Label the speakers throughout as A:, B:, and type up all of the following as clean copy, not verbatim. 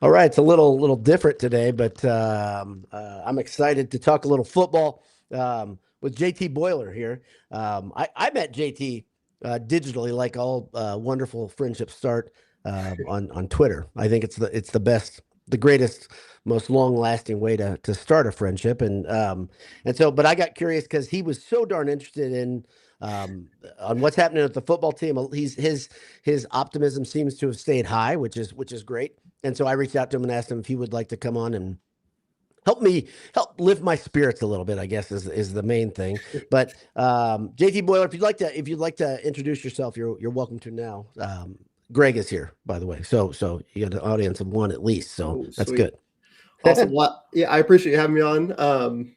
A: All right, it's a little different today, but I'm excited to talk a little football with JT Boiler here. I met JT digitally, like all wonderful friendships start on Twitter. I think it's the best, the greatest, most long lasting way to start a friendship, and so. But I got curious because he was so darn interested in. On what's happening with the football team. His optimism seems to have stayed high, which is great. And so I reached out to him and asked him if he would like to come on and help lift my spirits a little bit, I guess is the main thing. But JT Boiler, if you'd like to introduce yourself, you're welcome to now. Greg is here, by the way. So you got an audience of one at least. So
B: Oh,
A: that's
B: sweet.
A: good.
B: Awesome. Well, yeah, I appreciate you having me on.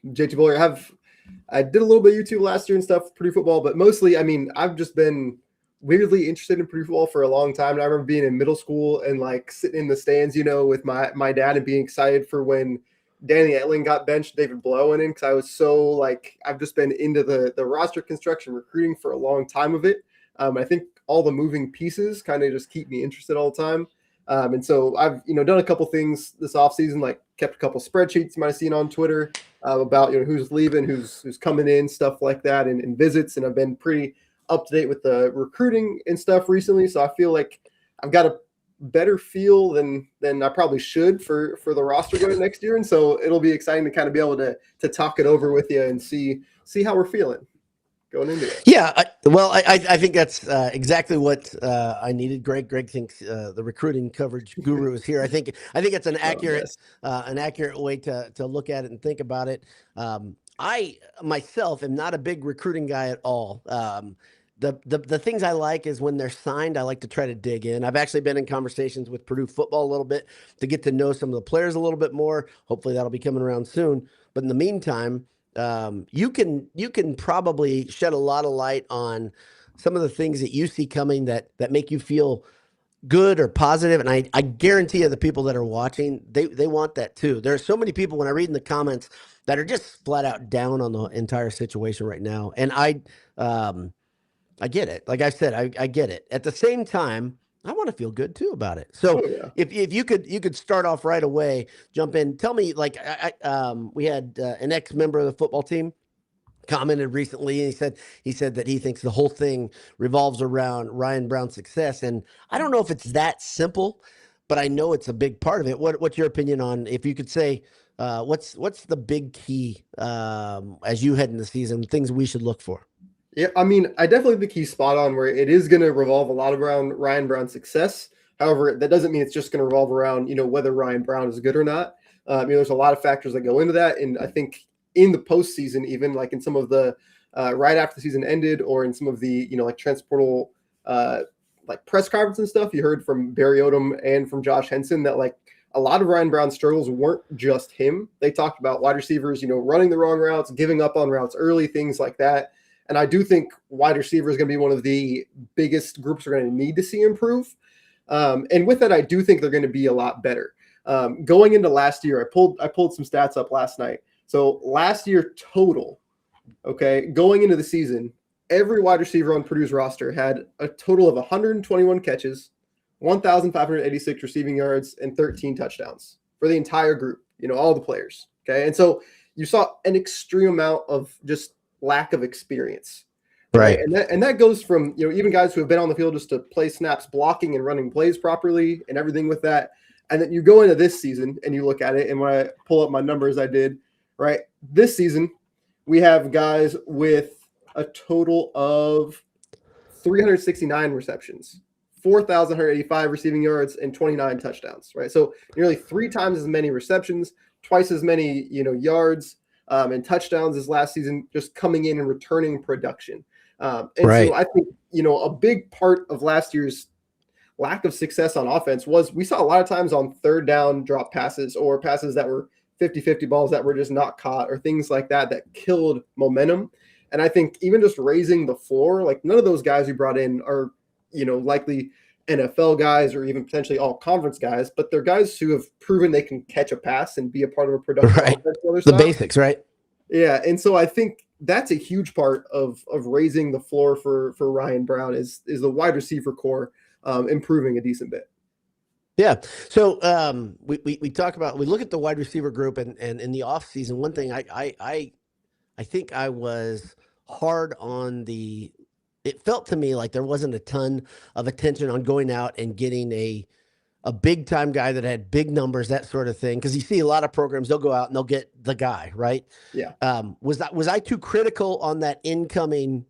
B: JT Boiler, I did a little bit of YouTube last year and stuff, Purdue football, but mostly, I mean, I've just been weirdly interested in Purdue football for a long time. And I remember being in middle school and like sitting in the stands, with my dad and being excited for when Danny Etling got benched, David Blow in, because I was so like I've just been into the roster construction recruiting for a long time of it. I think all the moving pieces kind of just keep me interested all the time. And so I've done a couple things this offseason, like kept a couple spreadsheets you might have seen on Twitter about who's leaving, who's coming in, stuff like that, and visits. And I've been pretty up to date with the recruiting and stuff recently. So I feel like I've got a better feel than I probably should for the roster going next year. And so it'll be exciting to kind of be able to talk it over with you and see how we're feeling going into it.
A: Yeah, I think that's exactly what I needed. Greg thinks the recruiting coverage guru is here. I think it's an
B: Oh,
A: accurate
B: yes.
A: way to look at it and think about it. I myself am not a big recruiting guy at all. The things I like is when they're signed, I like to try to dig in. I've actually been in conversations with Purdue football a little bit to get to know some of the players a little bit more. Hopefully that'll be coming around soon. But in the meantime, you can probably shed a lot of light on some of the things that you see coming that make you feel good or positive. And I guarantee you the people that are watching, they want that too. There are so many people when I read in the comments that are just flat out down on the entire situation right now. And I get it. Like I said, I get it. At the same time, I want to feel good too about it. So
B: Oh, yeah.
A: if you could start off right away, jump in, tell me like we had an ex member of the football team commented recently, and he said that he thinks the whole thing revolves around Ryan Brown's success, and I don't know if it's that simple, but I know it's a big part of it. What's your opinion on if you could say what's the big key as you head into the season, things we should look for?
B: Yeah, I mean, I definitely think he's spot on where it is going to revolve a lot around Ryan Brown's success. However, that doesn't mean it's just going to revolve around, whether Ryan Brown is good or not. There's a lot of factors that go into that. And I think in the postseason, even like in some of the right after the season ended or in some of the, like transportal like press conference and stuff, you heard from Barry Odom and from Josh Henson that like a lot of Ryan Brown's struggles weren't just him. They talked about wide receivers, running the wrong routes, giving up on routes early, things like that. And I do think wide receiver is going to be one of the biggest groups we're going to need to see improve. And with that, I do think they're going to be a lot better. Going into last year, I pulled some stats up last night. So last year total, okay, going into the season, every wide receiver on Purdue's roster had a total of 121 catches, 1,586 receiving yards, and 13 touchdowns for the entire group, all the players. Okay. And so you saw an extreme amount of just lack of experience, right?
A: Right.
B: And that goes from even guys who have been on the field just to play snaps, blocking and running plays properly, and everything with that. And then you go into this season and you look at it, and when I pull up my numbers, I did right this season, we have guys with a total of 369 receptions, 4,185 receiving yards, and 29 touchdowns, right? So nearly 3 times as many receptions, twice as many yards. And touchdowns this last season, just coming in and returning production. And
A: Right.
B: so I think, a big part of last year's lack of success on offense was we saw a lot of times on third down drop passes or passes that were 50-50 balls that were just not caught or things like that killed momentum. And I think even just raising the floor, like none of those guys we brought in are, likely NFL guys or even potentially all conference guys, but they're guys who have proven they can catch a pass and be a part of a productive
A: Right.
B: offense on their
A: The
B: side.
A: basics, right?
B: Yeah, and so I think that's a huge part of raising the floor for Ryan Brown is the wide receiver core improving a decent bit.
A: Yeah. So we talk about, we look at the wide receiver group, and in the offseason, one thing I think I was hard on the, it felt to me like there wasn't a ton of attention on going out and getting a big time guy that had big numbers, that sort of thing. Because you see a lot of programs, they'll go out and they'll get the guy, right?
B: Yeah.
A: Was I too critical on that incoming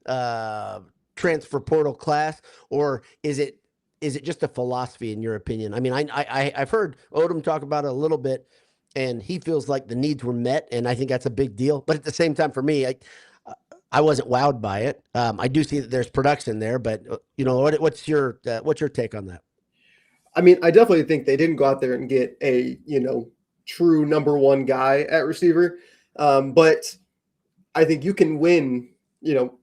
A: transfer portal class, or is it just a philosophy in your opinion? I mean, I've heard Odom talk about it a little bit, and he feels like the needs were met, and I think that's a big deal. But at the same time, for me, I wasn't wowed by it. I do see that there's production there, but what's your take on that?
B: I mean, I definitely think they didn't go out there and get a, true number one guy at receiver. But I think you can win,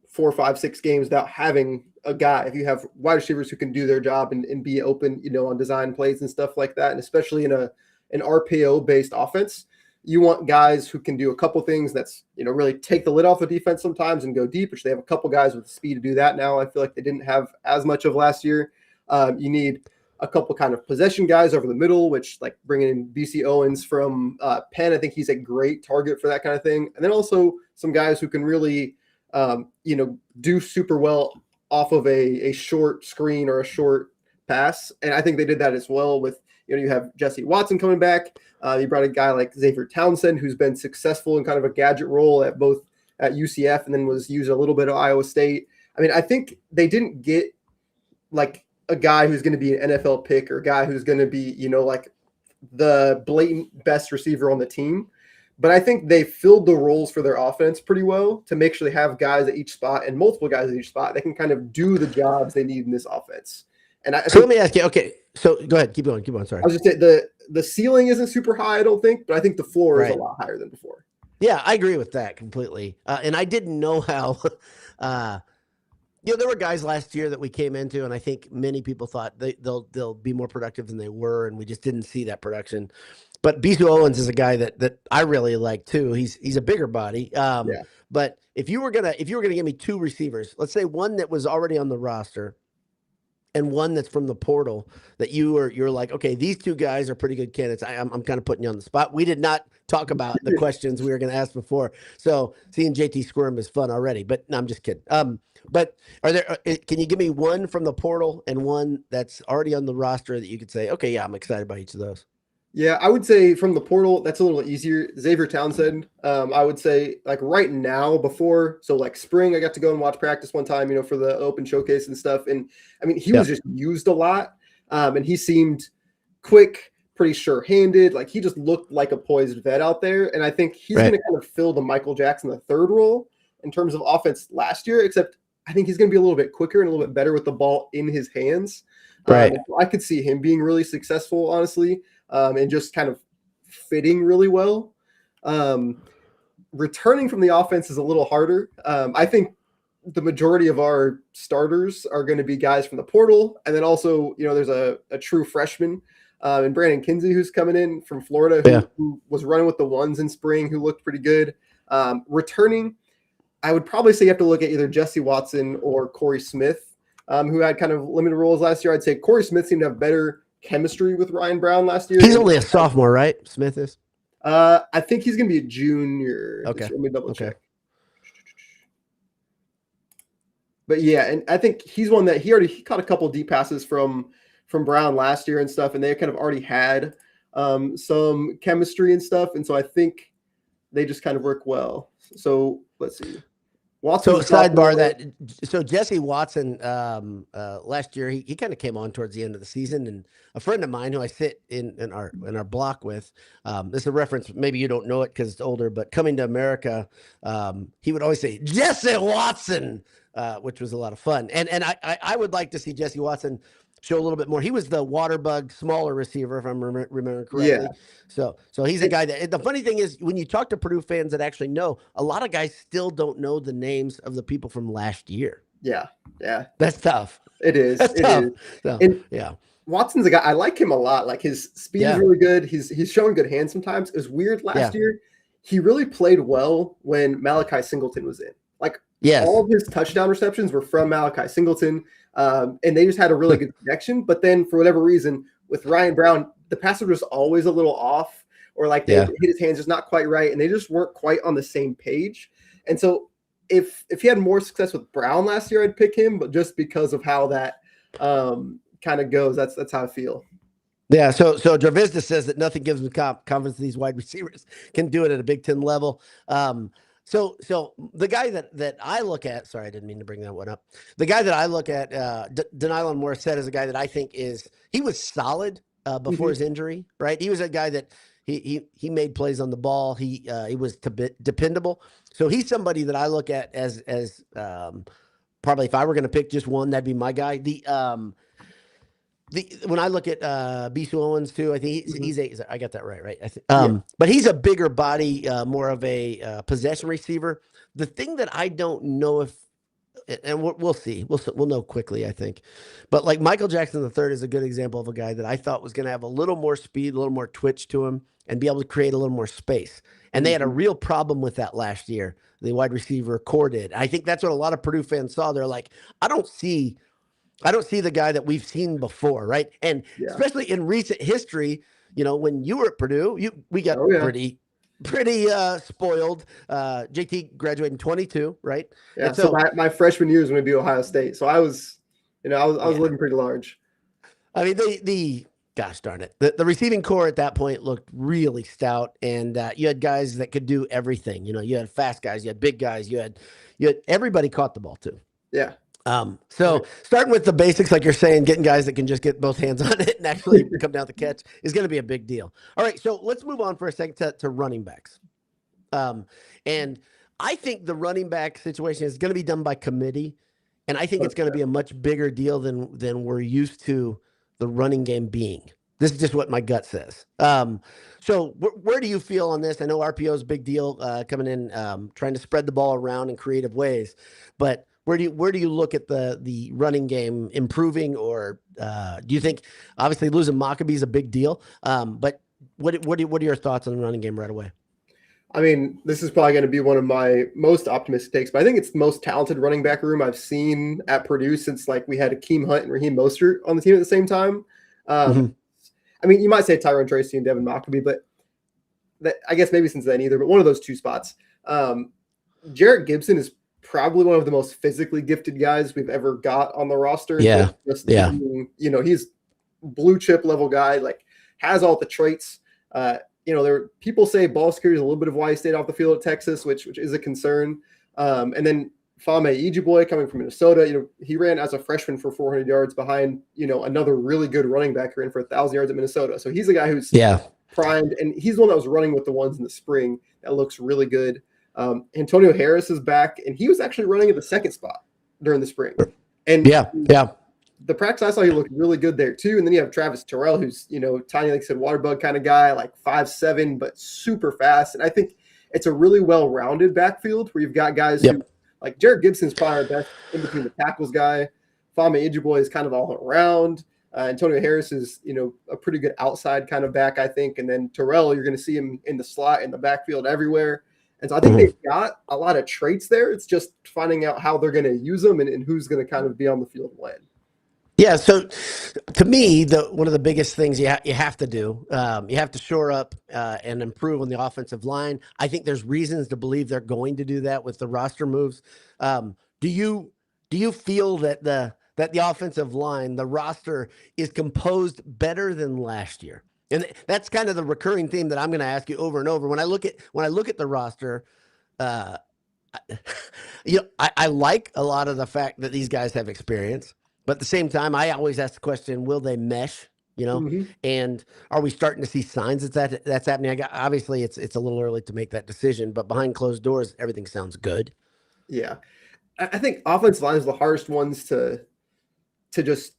B: 4, 5, 6 games without having a guy. If you have wide receivers who can do their job and be open, on design plays and stuff like that, and especially in an RPO based offense, you want guys who can do a couple things that's, really take the lid off the defense sometimes and go deep, which they have a couple guys with the speed to do that now. I feel like they didn't have as much of last year. You need a couple kind of possession guys over the middle, which like bringing in BC Owens from Penn. I think he's a great target for that kind of thing. And then also some guys who can really, do super well off of a short screen or a short pass. And I think they did that as well with, you have Jesse Watson coming back. You brought a guy like Xavier Townsend, who's been successful in kind of a gadget role at both at UCF and then was used a little bit at Iowa State. I mean, I think they didn't get like a guy who's going to be an NFL pick or a guy who's going to be, like the blatant best receiver on the team. But I think they filled the roles for their offense pretty well to make sure they have guys at each spot and multiple guys at each spot. They can kind of do the jobs they need in this offense. And
A: so let me ask you, okay, so go ahead, keep going. Sorry.
B: I was just saying the ceiling isn't super high, I don't think, but I think the floor is a lot higher than before.
A: Yeah, I agree with that completely. And I didn't know how, there were guys last year that we came into, and I think many people thought they'll be more productive than they were, and we just didn't see that production. But BC Owens is a guy that I really like too. He's a bigger body. But if you were gonna give me 2 receivers, let's say one that was already on the roster and one that's from the portal, that you're like, okay, these 2 guys are pretty good candidates. I'm kind of putting you on the spot. We did not talk about the questions we were going to ask before, so seeing JT squirm is fun already. But no, I'm just kidding. But can you give me one from the portal and one that's already on the roster that you could say, okay, yeah, I'm excited about each of those?
B: Yeah, I would say from the portal, that's a little easier. Xavier Townsend, I would say like right now before, so like spring, I got to go and watch practice one time, for the open showcase and stuff. And I mean, he was just used a lot, and he seemed quick, pretty sure-handed. Like he just looked like a poised vet out there. And I think he's going to kind of fill the Michael Jackson III role in terms of offense last year, except I think he's going to be a little bit quicker and a little bit better with the ball in his hands.
A: Right.
B: I could see him being really successful, honestly. And just kind of fitting really well. Returning from the offense is a little harder. I think the majority of our starters are going to be guys from the portal. And then also, there's a true freshman and Brandon Kinsey, who's coming in from Florida, who was running with the ones in spring, who looked pretty good. Returning, I would probably say you have to look at either Jesse Watson or Corey Smith, who had kind of limited roles last year. I'd say Corey Smith seemed to have better chemistry with Ryan Brown last year.
A: He's only a sophomore, right? Smith is?
B: I think he's going to be a junior.
A: Okay.
B: Let me double check. But yeah, and I think he's one that he caught a couple deep passes from Brown last year and stuff, and they kind of already had some chemistry and stuff, and so I think they just kind of work well. So let's see.
A: Watson. So sidebar that. So Jesse Watson last year he kind of came on towards the end of the season, and a friend of mine who I sit in our block with, this is a reference. Maybe you don't know it because it's older, but Coming to America, he would always say Jesse Watson, which was a lot of fun. And I would like to see Jesse Watson show a little bit more. He was the water bug, smaller receiver, if I'm remembering correctly. Yeah. So he's a guy that, the funny thing is, when you talk to Purdue fans that actually know, a lot of guys still don't know the names of the people from last year.
B: Yeah.
A: That's tough.
B: It is.
A: That's tough. So,
B: yeah. Watson's a guy, I like him a lot. Like his speed is really good. He's showing good hands sometimes. It was weird last year. He really played well when Malachi Singleton was in. Like all of his touchdown receptions were from Malachi Singleton. And they just had a really good connection. But then for whatever reason, with Ryan Brown, the passes were just always a little off, or like they hit his hands just not quite right, and they just weren't quite on the same page. And so if he had more success with Brown last year, I'd pick him, but just because of how that kind of goes, that's how I feel.
A: Yeah, so Jarvisda says that nothing gives him confidence these wide receivers can do it at a Big Ten level. So the guy that I look at, sorry, I didn't mean to bring that one up. The guy that I look at, Denylon Morissette, is a guy that I think he was solid before his injury, right? He was a guy that he made plays on the ball. He was dependable. So he's somebody that I look at as probably, if I were going to pick just one, that'd be my guy. When I look at Bisu Owens too, I think he's I got that right? I think, but he's a bigger body, more of a possession receiver. The thing that I don't know if, and we'll see, we'll know quickly, I think, but like Michael Jackson III is a good example of a guy that I thought was going to have a little more speed, a little more twitch to him, and be able to create a little more space. And they had a real problem with that last year. The wide receiver core did. I think that's what a lot of Purdue fans saw. They're like, I don't see the guy that we've seen before, right? And especially in recent history, when you were at Purdue, we got pretty spoiled. JT graduated in 22, right?
B: Yeah. And so my freshman year was going to be Ohio State. So I was looking pretty large.
A: I mean, gosh darn it, the receiving core at that point looked really stout, and you had guys that could do everything. You had fast guys, you had big guys, you had everybody caught the ball too.
B: Yeah.
A: So starting with the basics, like you're saying, getting guys that can just get both hands on it and actually come down the catch is going to be a big deal. All right, so let's move on for a second to running backs. And I think the running back situation is going to be done by committee, and I think it's going to be a much bigger deal than we're used to the running game being. This is just what my gut says. So where do you feel on this? I know RPO is a big deal coming in, trying to spread the ball around in creative ways, but where do you look at the running game improving, or do you think obviously losing Maccabee is a big deal? But what are your thoughts on the running game right away?
B: I mean, this is probably going to be one of my most optimistic takes, but I think it's the most talented running back room I've seen at Purdue since like we had Akeem Hunt and Raheem Mostert on the team at the same time. I mean, you might say Tyrone Tracy and Devin Maccabee, but I guess maybe since then either, but one of those two spots. Jarrett Gibson is probably one of the most physically gifted guys we've ever got on the roster. He's blue chip level guy, like has all the traits. There people say ball security is a little bit of why he stayed off the field at Texas, which is a concern. And then Fame Ijiboy coming from Minnesota, he ran as a freshman for 400 yards behind, another really good running back who ran for 1,000 yards at Minnesota. So he's a guy who's primed, and he's the one that was running with the ones in the spring. That looks really good. Antonio Harris is back, and he was actually running at the second spot during the spring. And the practice I saw, he looked really good there too. And then you have Travis Terrell, who's, tiny, like I said, water bug kind of guy, like 5'7", but super fast. And I think it's a really well-rounded backfield where you've got guys who, like Jarrett Gibson's probably our best in between the tackles guy. Fama Ijiboy is kind of all around. Antonio Harris is, a pretty good outside kind of back, I think. And then Terrell, you're going to see him in the slot, in the backfield, everywhere. And so I think they've got a lot of traits there. It's just finding out how they're going to use them and who's going to kind of be on the field when.
A: Yeah, so to me, one of the biggest things you have to do, you have to shore up and improve on the offensive line. I think there's reasons to believe they're going to do that with the roster moves. Do you feel that the offensive line, the roster, is composed better than last year? And that's kind of the recurring theme that I'm going to ask you over and over. When I look at the roster, I like a lot of the fact that these guys have experience. But at the same time, I always ask the question, will they mesh, and are we starting to see signs that's happening? Obviously, it's a little early to make that decision, but behind closed doors, everything sounds good.
B: Yeah. I think offensive line is the hardest ones to just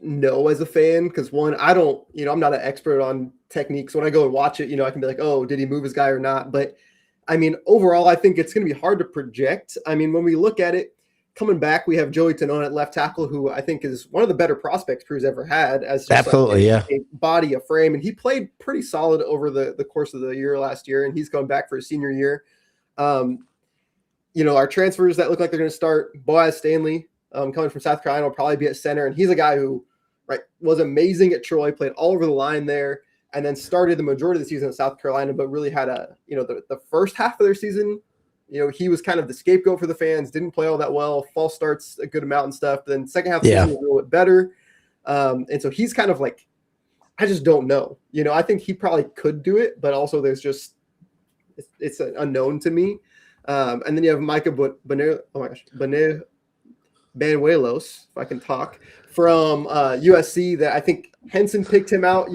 B: know as a fan, because one, I don't, I'm not an expert on techniques. When I go and watch it, I can be like, oh, did he move his guy or not? But, I mean, overall, I think it's going to be hard to project. I mean, when we look at it, coming back, we have Joey Tenone at left tackle, who I think is one of the better prospects Purdue's ever had. As just a body, a frame, and he played pretty solid over the course of the year last year, and he's going back for his senior year. Our transfers that look like they're going to start, Boaz Stanley, coming from South Carolina, will probably be at center, and he's a guy who right? Was amazing at Troy, played all over the line there, and then started the majority of the season at South Carolina, but really had the first half of their season, he was kind of the scapegoat for the fans, didn't play all that well, false starts a good amount and stuff. But then second half of the season was a little bit better. And so he's kind of like, I just don't know. I think he probably could do it, but also there's just, it's an unknown to me. And then you have Micah Banuelos, if I can talk, from USC that I think Henson picked him out,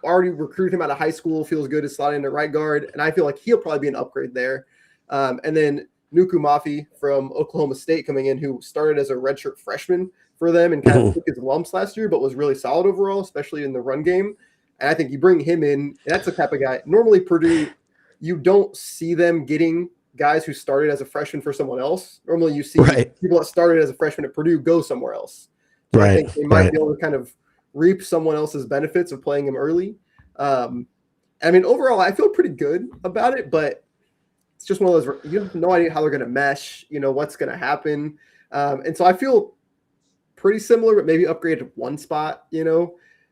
B: already recruited him out of high school, feels good to slot in at right guard. And I feel like he'll probably be an upgrade there. And then Nuku Mafi from Oklahoma State coming in, who started as a redshirt freshman for them and kind of took his lumps last year, but was really solid overall, especially in the run game. And I think you bring him in, and that's the type of guy. Normally Purdue, you don't see them getting guys who started as a freshman for someone else. Normally you see people that started as a freshman at Purdue go somewhere else. So I think they might be able to kind of reap someone else's benefits of playing him early. I mean, overall, I feel pretty good about it, but it's just one of those, you have no idea how they're going to mesh, what's going to happen. And so I feel pretty similar, but maybe upgrade to one spot,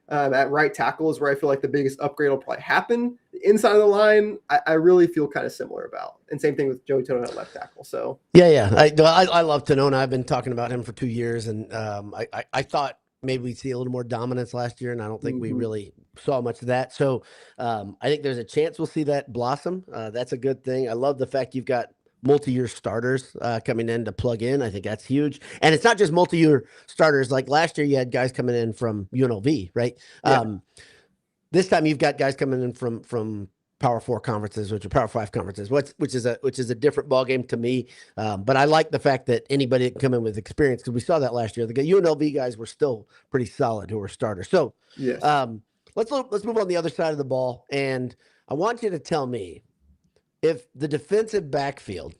B: at right tackle is where I feel like the biggest upgrade will probably happen. The inside of the line, I really feel kind of similar about. And same thing with Joey Tonon at left tackle. So
A: yeah. I love Tonon. I've been talking about him for 2 years, and I thought maybe we'd see a little more dominance last year, and I don't think we really saw much of that. So I think there's a chance we'll see that blossom. That's a good thing. I love the fact you've got multi-year starters coming in to plug in. I think that's huge. And it's not just multi-year starters. Like last year, you had guys coming in from UNLV, right? Yeah. This time you've got guys coming in from Power 4 conferences, which are Power 5 conferences, which is a different ballgame to me. But I like the fact that anybody can come in with experience, because we saw that last year. The UNLV guys were still pretty solid who were starters. So yes. Let's move on the other side of the ball. And I want you to tell me if the defensive backfield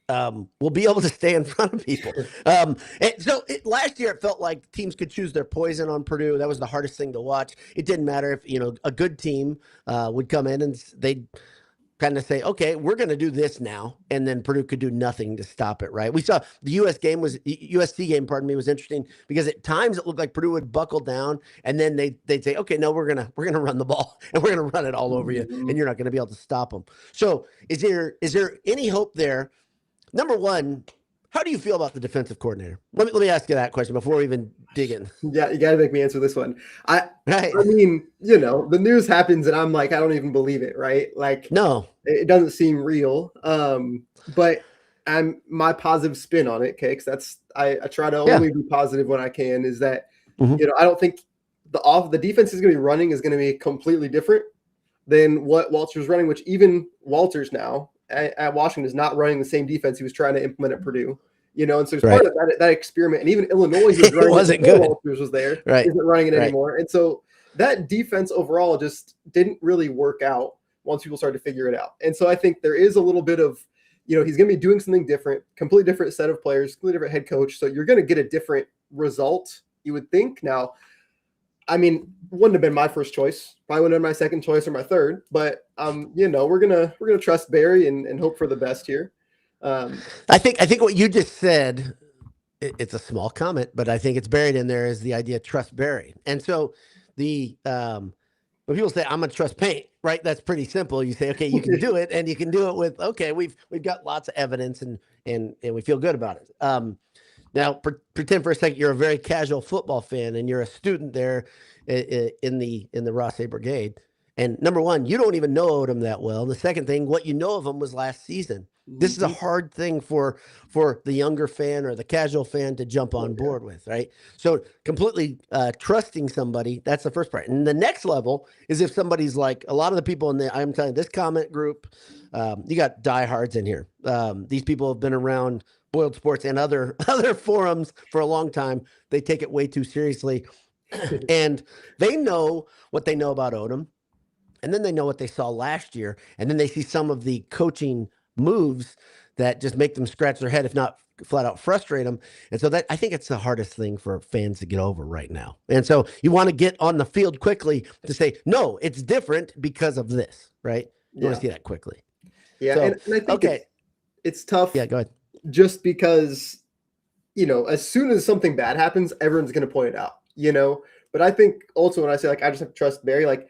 A: will be able to stay in front of people. Last year, it felt like teams could choose their poison on Purdue. That was the hardest thing to watch. It didn't matter if, a good team would come in and they'd kind of say, okay, we're going to do this now. And then Purdue could do nothing to stop it, right? We saw the USC game, was interesting because at times it looked like Purdue would buckle down and then they'd say, okay, no, we're going to run the ball and we're going to run it all over you and you're not going to be able to stop them. So is there any hope there? Number one, how do you feel about the defensive coordinator? Let me ask you that question before we even dig in.
B: Yeah, you got to make me answer this one. I mean, the news happens and I'm like, I don't even believe it, right? Like, no, it doesn't seem real. But my positive spin on it, Cakes. I try to only be positive when I can. Is that I don't think the defense is going to be running is going to be completely different than what Walter's running. Which even Walter's now at Washington is not running the same defense he was trying to implement at Purdue. And so it's part of that experiment. And even Illinois, he was running wasn't good. Walters was there, isn't running it anymore. And so that defense overall just didn't really work out once people started to figure it out. And so I think there is a little bit of, he's going to be doing something different, completely different set of players, completely different head coach. So you're going to get a different result, you would think. Now, I mean, wouldn't have been my first choice. Probably wouldn't have been my second choice or my third. But we're gonna trust Barry and hope for the best here.
A: I think what you just said, it's a small comment, but I think it's buried in there is the idea trust Barry. And so when people say I'm gonna trust Paint, right? That's pretty simple. You say, okay, you can do it, and you can do it with we've got lots of evidence and we feel good about it. Now, pretend for a second you're a very casual football fan and you're a student there in the Ross A Brigade. And number one, you don't even know Odom that well. The second thing, what you know of him was last season. This is a hard thing for the younger fan or the casual fan to jump on board with, right? So completely trusting somebody, that's the first part. And the next level is if somebody's like a lot of the people I'm telling you, this comment group, you got diehards in here. These people have been around Boiled Sports and other forums for a long time. They take it way too seriously. And they know what they know about Odom. And then they know what they saw last year. And then they see some of the coaching moves that just make them scratch their head, if not flat out frustrate them. And so I think it's the hardest thing for fans to get over right now. And so you want to get on the field quickly to say, no, it's different because of this, right? You want to see that quickly.
B: Yeah. So, and I think it's tough.
A: Yeah, go ahead.
B: Just because, as soon as something bad happens, everyone's going to point it out. But I think also when I say, like, I just have to trust Barry, like,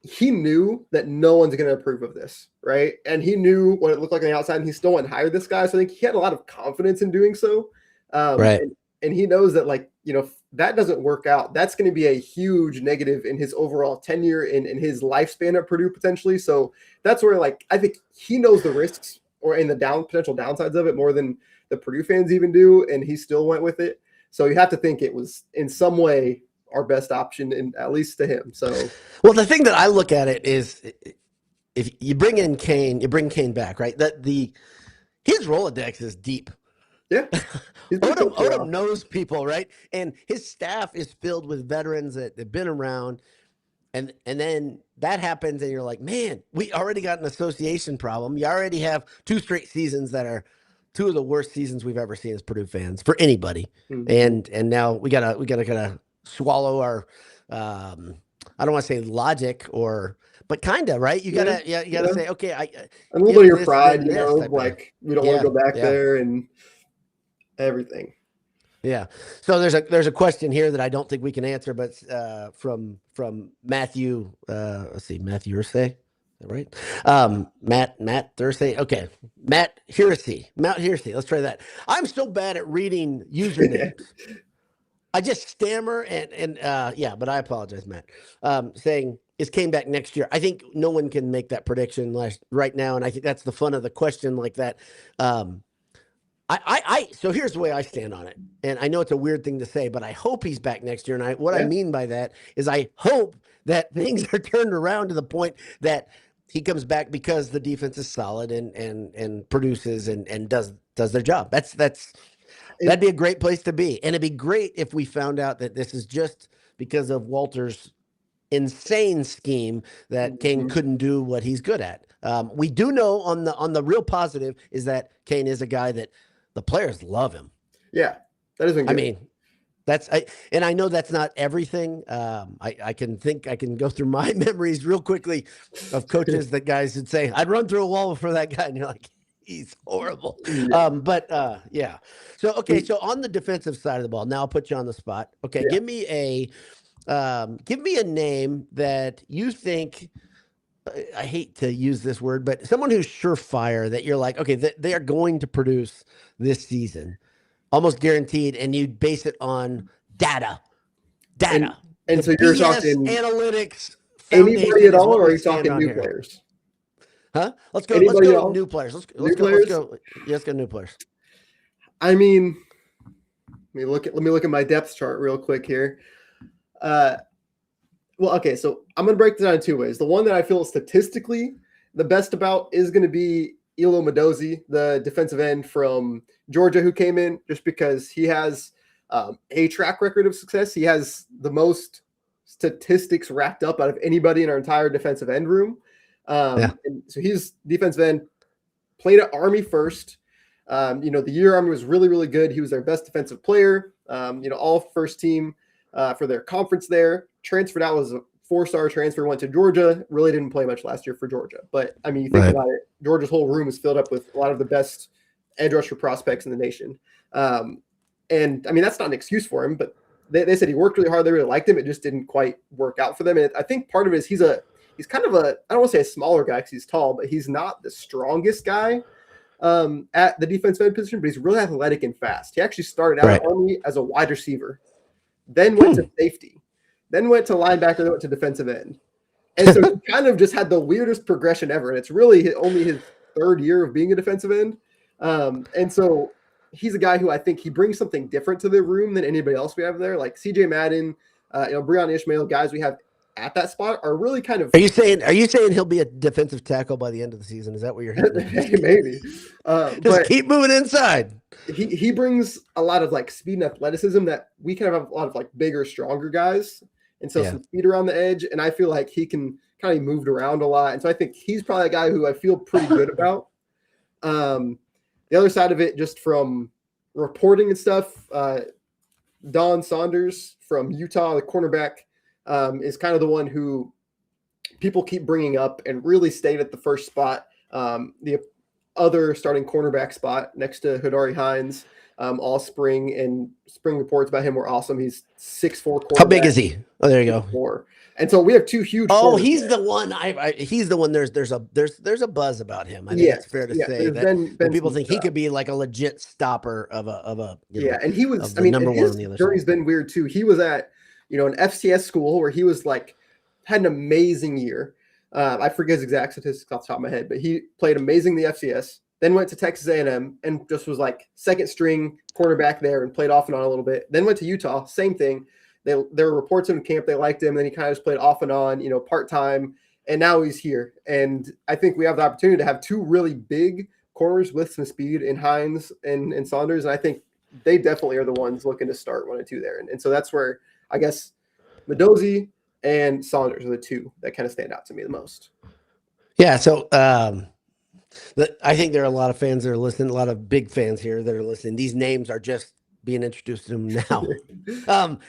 B: he knew that no one's going to approve of this, right? And he knew what it looked like on the outside, and he still went and hired this guy. So I think he had a lot of confidence in doing so.
A: Right.
B: And he knows that, like, if that doesn't work out, that's going to be a huge negative in his overall tenure in his lifespan at Purdue potentially. So that's where, like, I think he knows the risks or in the potential downsides of it more than the Purdue fans even do, and he still went with it. So you have to think it was in some way our best option, in at least to him. So,
A: well, the thing that I look at it is, if you bring in Kane, you bring Kane back, right? His Rolodex is deep.
B: Yeah,
A: Odom knows people, right? And his staff is filled with veterans that have been around. And then that happens, and you're like, man, we already got an association problem. You already have 2 straight seasons that are 2 of the worst seasons we've ever seen as Purdue fans for anybody. Mm-hmm. And now we gotta kind of swallow our I don't want to say logic, but kind of, right? You gotta say, okay,
B: a little bit of your pride, like, we don't want to go back there and everything.
A: Yeah. So there's a question here that I don't think we can answer, but from Matthew. Let's see, Matthew Ursay, right? Matt Thursday. Okay, Matt Hersey. Let's try that. I'm so bad at reading usernames. I just stammer and but I apologize, Matt. Saying is Kane back next year? I think no one can make that prediction right now, and I think that's the fun of the question like that. So here's the way I stand on it, and I know it's a weird thing to say, but I hope he's back next year. And what I mean by that is I hope that things are turned around to the point that he comes back because the defense is solid and produces and does their job. That'd be a great place to be, and it'd be great if we found out that this is just because of Walter's insane scheme that Kane couldn't do what he's good at. We do know on the real positive is that Kane is a guy that the players love him.
B: Yeah, that isn't good.
A: I mean, and I know that's not everything. I can go through my memories real quickly of coaches that guys would say, I'd run through a wall for that guy. And you're like, he's horrible. Yeah. Yeah. So, okay. So on the defensive side of the ball, now I'll put you on the spot. Okay. Yeah. Give me a name that you think, I hate to use this word, but someone who's surefire that you're like, okay, they are going to produce this season, almost guaranteed, and you base it on data.
B: And so you're talking
A: analytics.
B: Anybody at all, or are you talking new players?
A: Huh? Let's go new players. Let's go new players.
B: I mean, let me look at my depth chart real quick here. Well, okay, so I'm going to break this down in 2 ways. The one that I feel statistically the best about is going to be Elo Medozi, the defensive end from Georgia who came in, just because he has a track record of success. He has the most statistics racked up out of anybody in our entire defensive end room. And so he's defensive end, played at Army first. The year Army was really, really good. He was their best defensive player, all first team for their conference there. Transferred out, was a 4-star transfer, went to Georgia, really didn't play much last year for Georgia. But, I mean, you think about it, Georgia's whole room is filled up with a lot of the best edge rusher prospects in the nation. And, I mean, that's not an excuse for him, but they said he worked really hard. They really liked him. It just didn't quite work out for them. And I think part of it is he's kind of I don't want to say a smaller guy because he's tall, but he's not the strongest guy at the defensive end position, but he's really athletic and fast. He actually started out at Army as a wide receiver, then went to safety, then went to linebacker, then went to defensive end. And so he kind of just had the weirdest progression ever. And it's really only his 3rd year of being a defensive end. And so he's a guy who I think he brings something different to the room than anybody else we have there. Like CJ Madden, Breon Ishmael, guys we have at that spot are really kind of.
A: Are you saying he'll be a defensive tackle by the end of the season? Is that what you're hitting?
B: Maybe.
A: Just keep moving inside.
B: He brings a lot of like speed and athleticism that we kind of have a lot of like bigger, stronger guys. And so some speed around the edge. And I feel like he can kind of moved around a lot. And so I think he's probably a guy who I feel pretty good about. The other side of it, just from reporting and stuff, Don Saunders from Utah, the cornerback, is kind of the one who people keep bringing up and really stayed at the first spot. The other starting cornerback spot next to Hidari Hines. all spring, and spring reports about him were awesome. He's 6'4"
A: How big is
B: quarterback.
A: he? Oh, there you go.
B: 4. And so we have 2 huge
A: Oh,
B: corners
A: he's
B: there.
A: the one. He's the one. There's a buzz about him. I think
B: Yes.
A: it's fair to
B: Yeah.
A: say
B: There's
A: that
B: been
A: people
B: some
A: think he could be like a legit stopper of a
B: yeah, and he was,
A: of
B: I
A: the
B: mean,
A: number
B: and
A: one
B: his
A: on the other
B: journey's
A: side.
B: been weird too. He was at, an FCS school where he was like, had an amazing year. I forget his exact statistics off the top of my head, but he played amazing in the FCS, then went to Texas A&M and just was like second string cornerback there and played off and on a little bit. Then went to Utah, same thing. There were reports in camp they liked him. Then he kind of just played off and on, part-time. And now he's here. And I think we have the opportunity to have 2 really big corners with some speed in Hines and Saunders. And I think they definitely are the ones looking to start 1 and 2 there. And so that's where I guess Mendoza and Saunders are the 2 that kind of stand out to me the most.
A: Yeah. So I think there are a lot of fans that are listening, a lot of big fans here that are listening. These names are just being introduced to them now.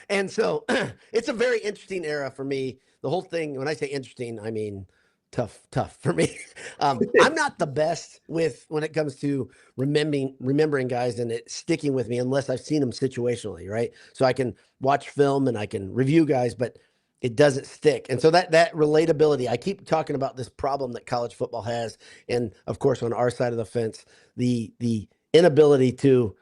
A: And so it's a very interesting era for me. The whole thing, when I say interesting, I mean tough for me. I'm not the best when it comes to remembering guys and it sticking with me unless I've seen them situationally, right? So I can watch film and I can review guys, but it doesn't stick. And so that relatability, I keep talking about this problem that college football has. And of course, on our side of the fence, the inability to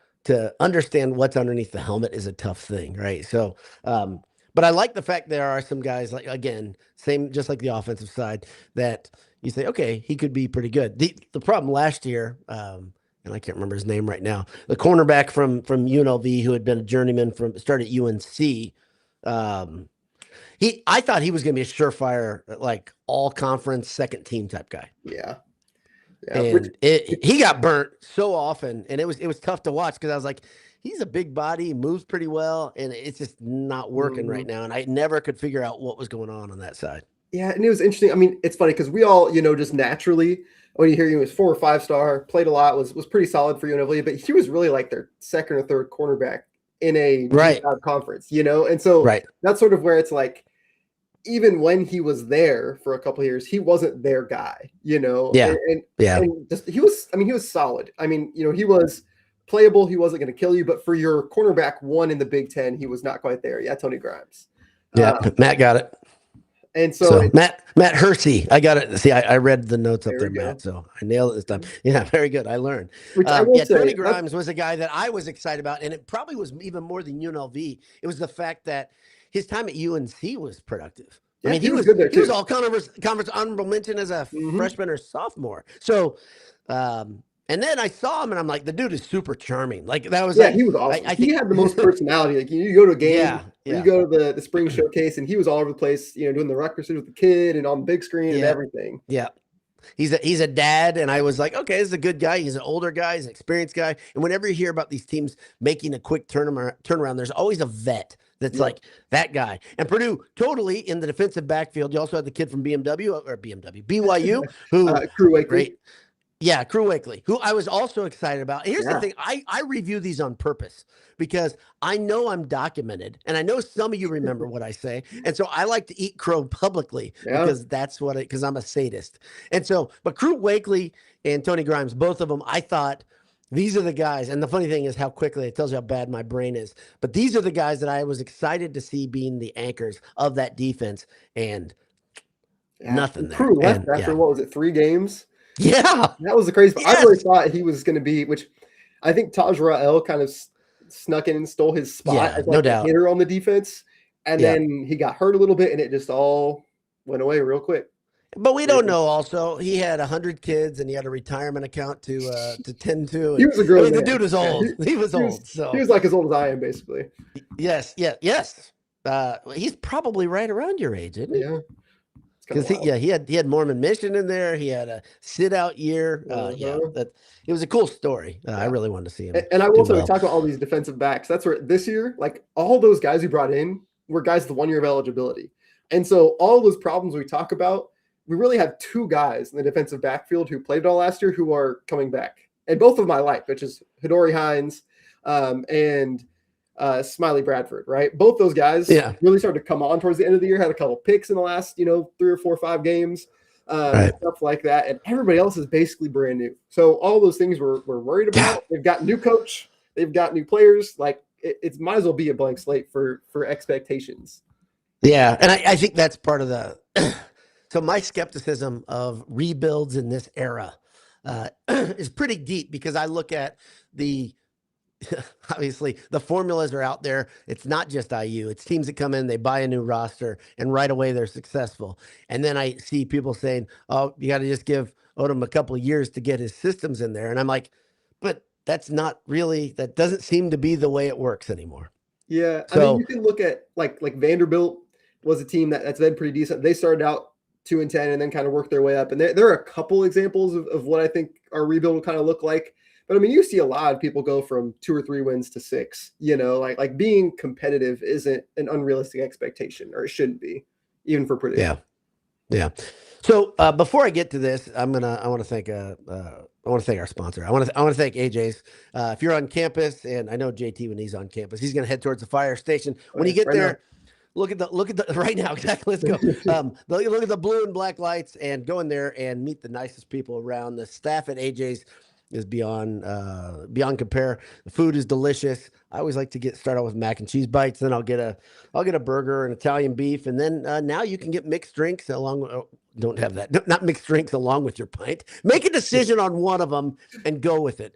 A: understand what's underneath the helmet is a tough thing, right? So, but I like the fact there are some guys, like, again, same, just like the offensive side, that you say, okay, he could be pretty good. The problem last year, and I can't remember his name right now, the cornerback from UNLV who had been a journeyman started at UNC. I thought he was going to be a surefire, like all conference second team type guy.
B: Yeah.
A: And he got burnt so often, and it was tough to watch because I was like, he's a big body, he moves pretty well, and it's just not working right now. And I never could figure out what was going on that side.
B: Yeah, and it was interesting. I mean, it's funny because we all, just naturally, when you hear he was 4 or 5 star, played a lot, was pretty solid for UNLV, but he was really like their second or third cornerback in a conference, and so that's sort of where it's like, even when he was there for a couple of years, he wasn't their guy,
A: Yeah.
B: And just he was solid. I mean, he was playable. He wasn't going to kill you, but for your cornerback 1 in the Big Ten, he was not quite there. Yeah, Tony Grimes.
A: Yeah, Matt got it.
B: And so
A: Matt Hersey, I got it. See, I read the notes up there, Matt. So I nailed it this time. Yeah, very good. I learned. Tony Grimes was a guy that I was excited about, and it probably was even more than UNLV. It was the fact that his time at UNC was productive.
B: Yeah,
A: I mean, he was good there too. He was all conference honorable mention as a freshman or sophomore. So, and then I saw him, and I'm like, the dude is super charming. Like that was
B: he was awesome. I think he had the most personality. Like you go to a game, you go to the spring showcase, and he was all over the place. Doing the ruck pursuit with the kid and on the big screen and everything.
A: Yeah. He's a dad, and I was like, okay, this is a good guy. He's an older guy, he's an experienced guy. And whenever you hear about these teams making a quick turnaround, there's always a vet that's like that guy. And Purdue, totally in the defensive backfield. You also had the kid from BYU, who
B: Crew Wakely.
A: Yeah, Crew Wakely, who I was also excited about. Here's the thing. I review these on purpose because I know I'm documented, and I know some of you remember what I say. And so I like to eat crow publicly because because I'm a sadist. And so, but Crew Wakely and Tony Grimes, both of them, I thought these are the guys. And the funny thing is how quickly it tells you how bad my brain is. But these are the guys that I was excited to see being the anchors of that defense, and nothing there.
B: Crew left after, what was it, 3 games?
A: Yeah.
B: That was the crazy part. I really thought he was going to be, which I think Taj Rael kind of snuck in and stole his spot as like a hitter on the defense. And then he got hurt a little bit, and it just all went away real quick.
A: But we don't know. Also, he had 100 kids, and he had a retirement account to tend to.
B: He was a grown man.
A: The dude was old. He was old. So
B: he was like as old as I am, basically.
A: Yes. He's probably right around your age, isn't he?
B: Yeah.
A: Because he had Mormon Mission in there. He had a sit-out year. It was a cool story. I really wanted to see him.
B: And I will say, we talk about all these defensive backs. That's where this year, like all those guys we brought in were guys with 1 year of eligibility. And so all those problems we talk about, we really have 2 guys in the defensive backfield who played it all last year who are coming back. And both of them I like, which is Hidori Hines and Smiley Bradford, right? Both those guys really started to come on towards the end of the year, had a couple picks in the last, 3 or 4 or 5 games, stuff like that. And everybody else is basically brand new. So all those things we're worried about. They've got new coach. They've got new players. Like it might as well be a blank slate for expectations.
A: Yeah, and I think that's part of the. So my skepticism of rebuilds in this era is pretty deep because I look at the obviously the formulas are out there. It's not just IU. It's teams that come in, they buy a new roster, and right away they're successful. And then I see people saying, "Oh, you got to just give Odom a couple of years to get his systems in there." And I'm like, but that's not really. That doesn't seem to be the way it works anymore.
B: Yeah, I mean,
A: So
B: you can look at like Vanderbilt was a team that's been pretty decent. They started out 2-10 and then kind of worked their way up. And there are a couple examples of what I think our rebuild will kind of look like. But I mean, you see a lot of people go from 2 or 3 wins to 6. You know, like being competitive isn't an unrealistic expectation, or it shouldn't be, even for Purdue.
A: yeah, yeah. So before I get to this, I want to thank our sponsor. I want to thank AJ's. If you're on campus, and I know JT when he's on campus, he's going to head towards the fire station. When you get
B: right
A: there,
B: now.
A: look at the right now. Exactly. Let's go. Look at the blue and black lights and go in there and meet the nicest people around. The staff at AJ's is beyond compare. The food is delicious. I always like to start out with mac and cheese bites. Then I'll get a burger and Italian beef, and then now you can get mixed drinks along. Don't have that. Not mixed drinks along with your pint. Make a decision on one of them and go with it.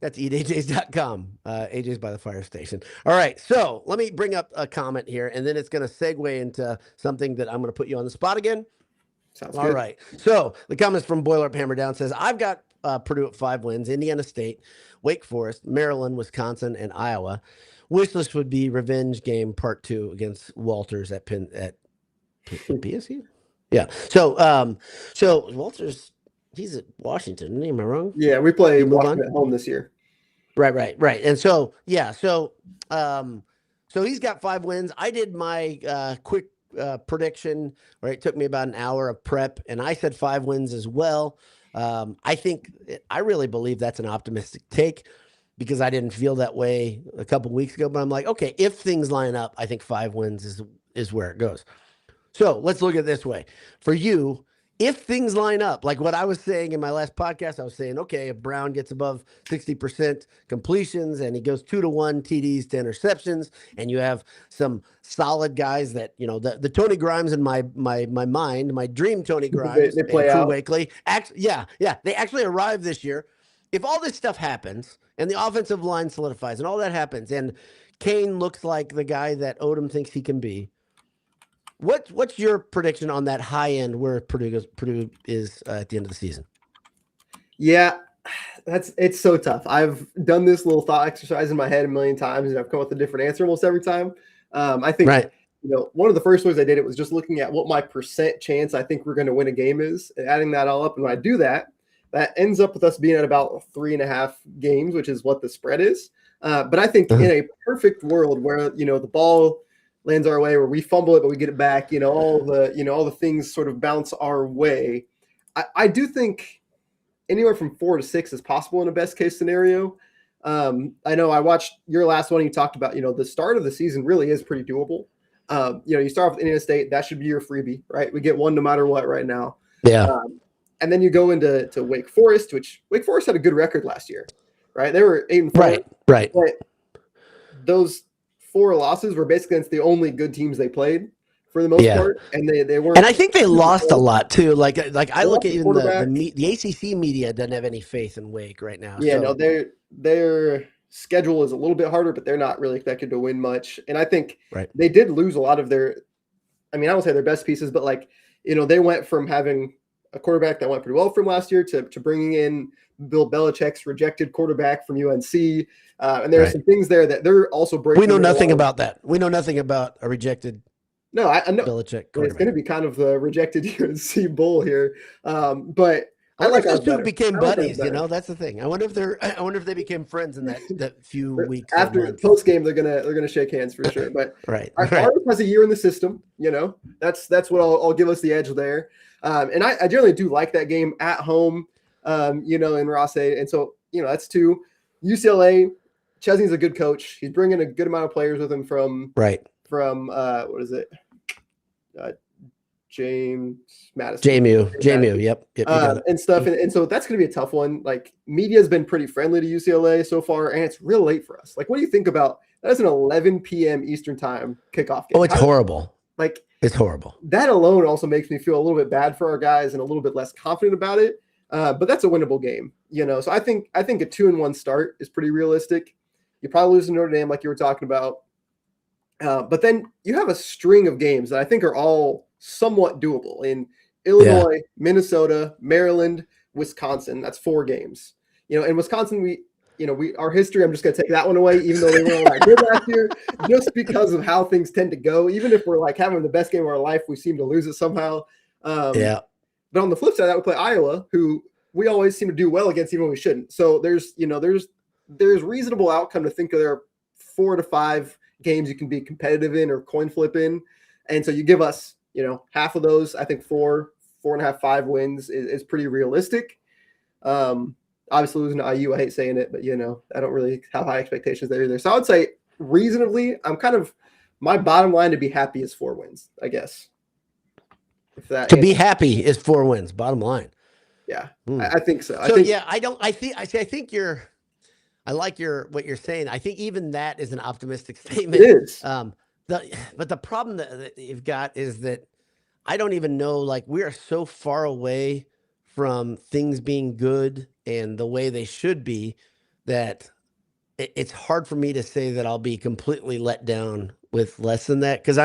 A: That's eatajs.com. AJ's by the fire station. All right. So let me bring up a comment here, and then it's going to segue into something that I'm going to put you on the spot again.
B: Sounds
A: All
B: good.
A: right. So the comments from Boiler Up Hammer Down says, I've got Purdue at 5 wins, Indiana State, Wake Forest, Maryland, Wisconsin, and Iowa. Wish list would be revenge game part 2 against Walters at PSU. Yeah. So Walters, he's at Washington. Am I wrong?
B: Yeah, we play
A: move
B: Washington
A: on?
B: at home this year.
A: Right. And so he's got 5 wins. I did my quick prediction, right? It took me about an hour of prep, and I said 5 wins as well. I really believe that's an optimistic take because I didn't feel that way a couple weeks ago, but I'm like, okay, if things line up, I think 5 wins is where it goes. So let's look at it this way. For you, if things line up, like what I was saying in my last podcast, I was saying, okay, if Brown gets above 60% completions and he goes 2-1 TDs to interceptions, and you have some solid guys that, the Tony Grimes in my mind, my dream Tony Grimes
B: They play
A: and Crew
B: out.
A: Wakely, they actually arrived this year. If all this stuff happens and the offensive line solidifies and all that happens, and Kane looks like the guy that Odom thinks he can be, what's your prediction on that high end where Purdue is at the end of the season?
B: Yeah, it's so tough. I've done this little thought exercise in my head a million times, and I've come up with a different answer almost every time. I think one of the first ways I did it was just looking at what my percent chance I think we're going to win a game is, and adding that all up. And when I do that, that ends up with us being at about 3.5 games, which is what the spread is. But I think in a perfect world where the ball lands our way, where we fumble it but we get it back, all the things sort of bounce our way, I do think anywhere from 4 to 6 is possible in a best case scenario. I know I watched your last one. You talked about the start of the season really is pretty doable. You start off with Indiana State, that should be your freebie, right? We get one no matter what right now. And then you go into Wake Forest, which Wake Forest had a good record last year, right? They were 8-4,
A: right.
B: But those 4 losses were basically against the only good teams they played for the most part, and they weren't.
A: And I think they lost a lot too. Like I look at even the ACC media doesn't have any faith in Wake right now.
B: Yeah, no, their schedule is a little bit harder, but they're not really expected to win much. And I think they did lose a lot of their. I mean, I don't say their best pieces, but they went from having a quarterback that went pretty well from last year to bringing in Bill Belichick's rejected quarterback from UNC. And there are some things there that they're also breaking.
A: We know nothing about that. We know nothing about a rejected.
B: No, I know
A: Belichick.
B: It's going to be kind of the rejected UNC bull here, but
A: I like those two became buddies. That's the thing. I wonder if they became friends in that few weeks.
B: After post game, they're gonna shake hands for sure. But ours has a year in the system. That's what I'll give us the edge there. And I generally do like that game at home. In Ross-A, and so that's 2. UCLA. Chesney's a good coach. He's bringing a good amount of players with him from what is it? James Madison.
A: JMU, yep. You got it.
B: And stuff. And so that's going to be a tough one. Like, media has been pretty friendly to UCLA so far, and it's real late for us. Like, what do you think about that? Is an 11 p.m. Eastern time kickoff game.
A: Oh, it's horrible.
B: Like,
A: it's horrible.
B: That alone also makes me feel a little bit bad for our guys and a little bit less confident about it. But that's a winnable game, you know. So I think a 2-1 start is pretty realistic. You probably lose to Notre Dame, like you were talking about. But then you have a string of games that I think are all somewhat doable in Illinois, Minnesota, Maryland, Wisconsin. That's 4 games. You know, in Wisconsin, our history, I'm just going to take that one away, even though they weren't all that good last year, just because of how things tend to go. Even if we're like having the best game of our life, we seem to lose it somehow. But on the flip side, that would play Iowa, who we always seem to do well against, even when we shouldn't. So there's reasonable outcome to think of. There are 4 to 5 games you can be competitive in or coin flip in. And so you give us, half of those. I think 4.5, 5 wins is pretty realistic. Obviously losing to IU, I hate saying it, but I don't really have high expectations there either. So I would say reasonably, my bottom line to be happy is 4 wins, I guess.
A: Be happy is 4 wins, bottom line.
B: Yeah, I think so.
A: I like what you're saying. I think even that is an optimistic statement.
B: It is.
A: But the problem that you've got is that I don't even know, like, we are so far away from things being good and the way they should be that it's hard for me to say that I'll be completely let down with less than that. Cause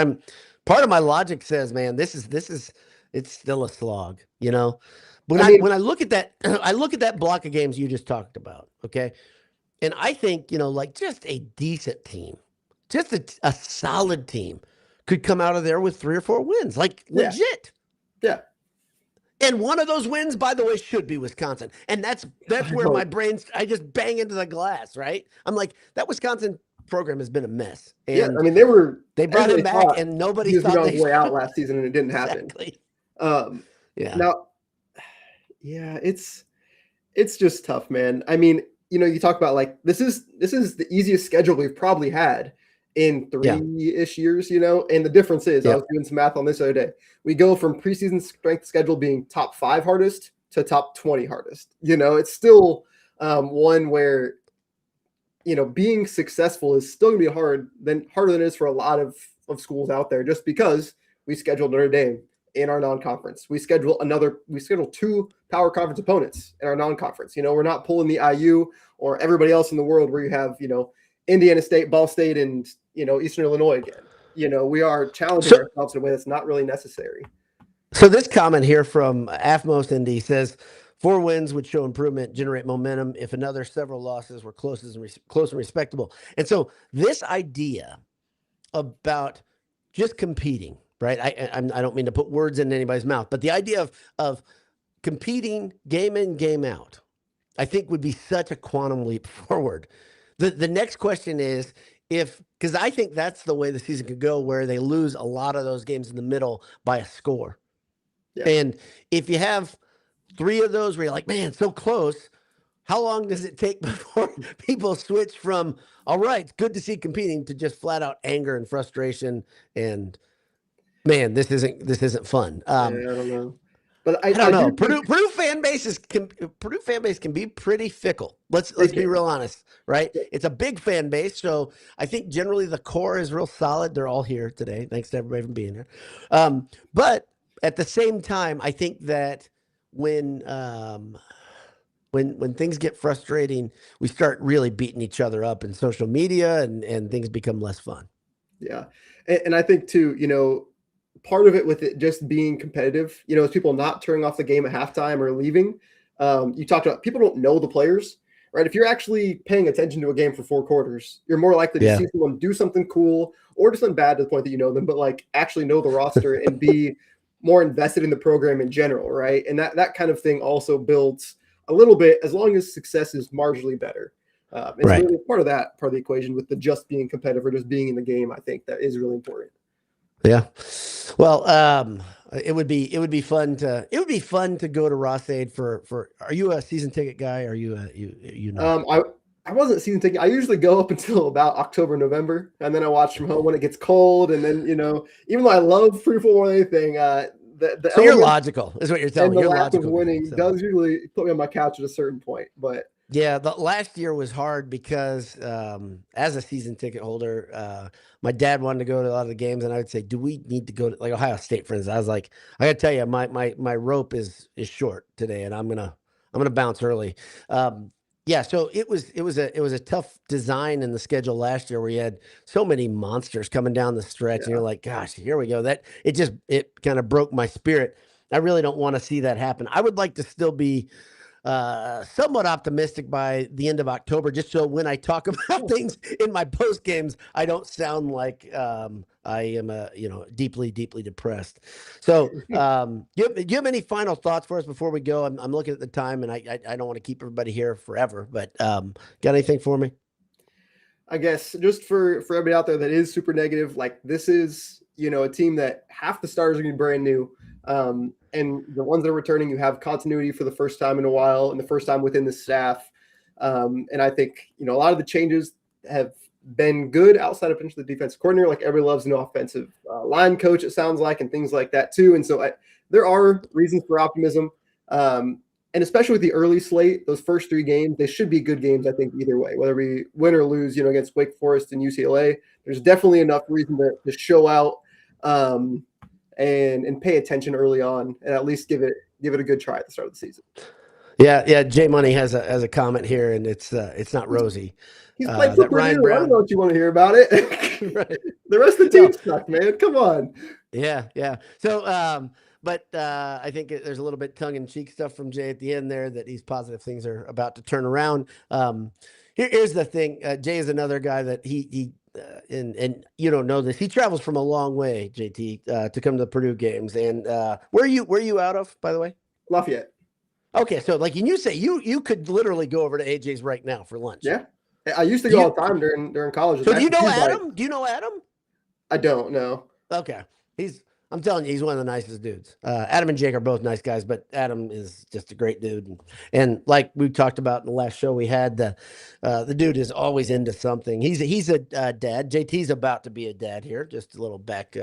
A: part of my logic says, man, it's still a slog, When I look at that, I look at that block of games you just talked about. Okay. And I think, just a decent team, just a solid team could come out of there with 3 or 4 wins, legit.
B: Yeah.
A: And one of those wins, by the way, should be Wisconsin. And that's where my brain's, I just bang into the glass, right? I'm like, that Wisconsin program has been a mess. And they brought him back and nobody thought
B: they way out last season and it didn't happen.
A: Exactly.
B: Now, it's just tough, man. I mean, you talk about like, this is the easiest schedule we've probably had in 3-ish years, and the difference is, I was doing some math on this the other day. We go from preseason strength schedule being top 5 hardest to top 20 hardest. It's still one where, being successful is still gonna be harder than it is for a lot of schools out there, just because we scheduled Notre Dame in our non-conference. We schedule 2 power conference opponents in our non-conference. We're not pulling the IU or everybody else in the world where you have, Indiana State, Ball State, and, Eastern Illinois again. We are challenging ourselves in a way that's not really necessary.
A: So this comment here from Afmost ND says, 4 wins would show improvement, generate momentum if another several losses were close and respectable. And so this idea about just competing, right? I don't mean to put words in anybody's mouth, but the idea of competing game in, game out, I think would be such a quantum leap forward. The next question is because I think that's the way the season could go, where they lose a lot of those games in the middle by a score. Yeah. And if you have 3 of those where you're like, man, so close, how long does it take before people switch from, all right, it's good to see competing, to just flat out anger and frustration and, man, this isn't fun.
B: I don't know. But
A: I don't know. Purdue fan base can be pretty fickle. Let's be real honest, right? It's a big fan base, so I think generally the core is real solid. They're all here today. Thanks to everybody for being here. But at the same time, I think that when things get frustrating, we start really beating each other up in social media, and things become less fun.
B: Yeah, and I think too, part of it with it just being competitive, is people not turning off the game at halftime or leaving. You talked about people don't know the players, right? If you're actually paying attention to a game for 4 quarters, you're more likely to see someone do something cool or do something bad to the point that you know them, but like actually know the roster and be more invested in the program in general, right? And that kind of thing also builds a little bit, as long as success is marginally better. It's really part of the equation with the just being competitive or just being in the game. I think that is really important.
A: Yeah. Well, it would be fun to go to Ross-Ade for, are you a season ticket guy? Are you
B: I wasn't season ticket. I usually go up until about October, November, and then I watch from home when it gets cold. And then, even though I love Purdue football more than anything, the
A: So you're
B: element
A: logical, is what you're telling
B: and
A: me.
B: the
A: You're
B: lack of
A: logical guy.
B: winning
A: So.
B: does usually put me on my couch at a certain point. But
A: Yeah, the last year was hard because as a season ticket holder, my dad wanted to go to a lot of the games, and I would say, "Do we need to go to like Ohio State, for instance?" I was like, "I got to tell you, my rope is short today, and I'm gonna bounce early." Yeah, so it was a tough design in the schedule last year where you had so many monsters coming down the stretch, and you're
B: yeah,
A: like, "Gosh, here we go." It kind of broke my spirit. I really don't want to see that happen. I would like to still be somewhat optimistic by the end of October, just so when I talk about things in my post games, I don't sound like I am deeply, deeply depressed. So, do you have any final thoughts for us before we go? I'm looking at the time, and I don't want to keep everybody here forever, but got anything for me?
B: I guess just for everybody out there that is super negative, like this is a team that half the stars are going to be brand new, and the ones that are returning, you have continuity for the first time in a while, and the first time within the staff. And I think a lot of the changes have been good outside of potentially the defensive coordinator. Like everybody loves an offensive line coach, it sounds like, and things like that too. And so there are reasons for optimism. And especially with the early slate, those first 3 games, they should be good games, I think, either way, whether we win or lose, against Wake Forest and UCLA. There's definitely enough reason to show out and pay attention early on, and at least give it a good try at the start of the season.
A: Yeah. Jay Money has a comment here, and it's not rosy.
B: He's played for
A: That
B: Purdue.
A: Ryan
B: I don't know
A: Brown.
B: what you want to hear about it.
A: Right.
B: The rest of the
A: No,
B: team sucked, man. Come on.
A: Yeah. So, but I think there's a little bit tongue in cheek stuff from Jay at the end there that he's positive things are about to turn around. Here's the thing. Jay is another guy that and you don't know this. He travels from a long way, JT, to come to the Purdue games. And where are you out of, by the way?
B: Lafayette.
A: Okay, so like, and you say you could literally go over to AJ's right now for lunch.
B: Yeah. I used to go all the time during college.
A: So do you know
B: Actually,
A: Adam? Do you know Adam?
B: I don't know.
A: Okay. I'm telling you, he's one of the nicest dudes. Adam and Jake are both nice guys, but Adam is just a great dude. And like we talked about in the last show we had, the dude is always into something. He's a dad. JT's about to be a dad here. Just a little back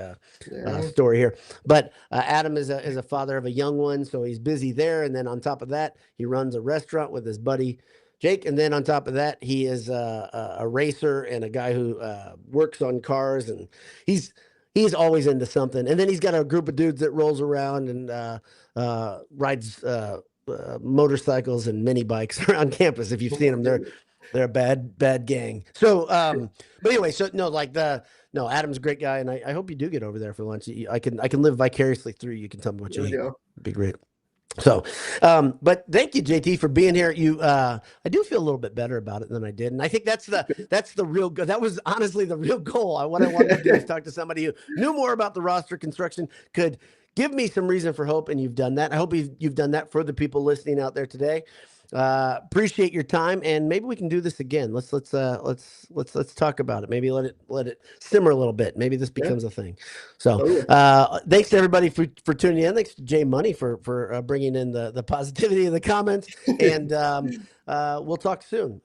A: story here. But Adam is a father of a young one, so he's busy there. And then on top of that, he runs a restaurant with his buddy Jake. And then on top of that, he is a racer and a guy who works on cars, and he's always into something. And then he's got a group of dudes that rolls around and rides motorcycles and mini bikes around campus. If you've seen them, they're a bad gang. So, but anyway, so no, Adam's a great guy, and I hope you do get over there for lunch. I can live vicariously through you. You can tell me what you eat. It'd be great. So, but thank you, JT, for being here. I do feel a little bit better about it than I did, and I think that's the real goal. That was honestly the real goal. What I wanted to do is talk to somebody who knew more about the roster construction, could give me some reason for hope, and you've done that. I hope you've done that for the people listening out there today. Appreciate your time, and maybe we can do this again. Let's talk about it. Maybe let it simmer a little bit. Maybe this becomes a thing. So, thanks to everybody for tuning in. Thanks to Jay Money for bringing in the positivity of the comments, and we'll talk soon.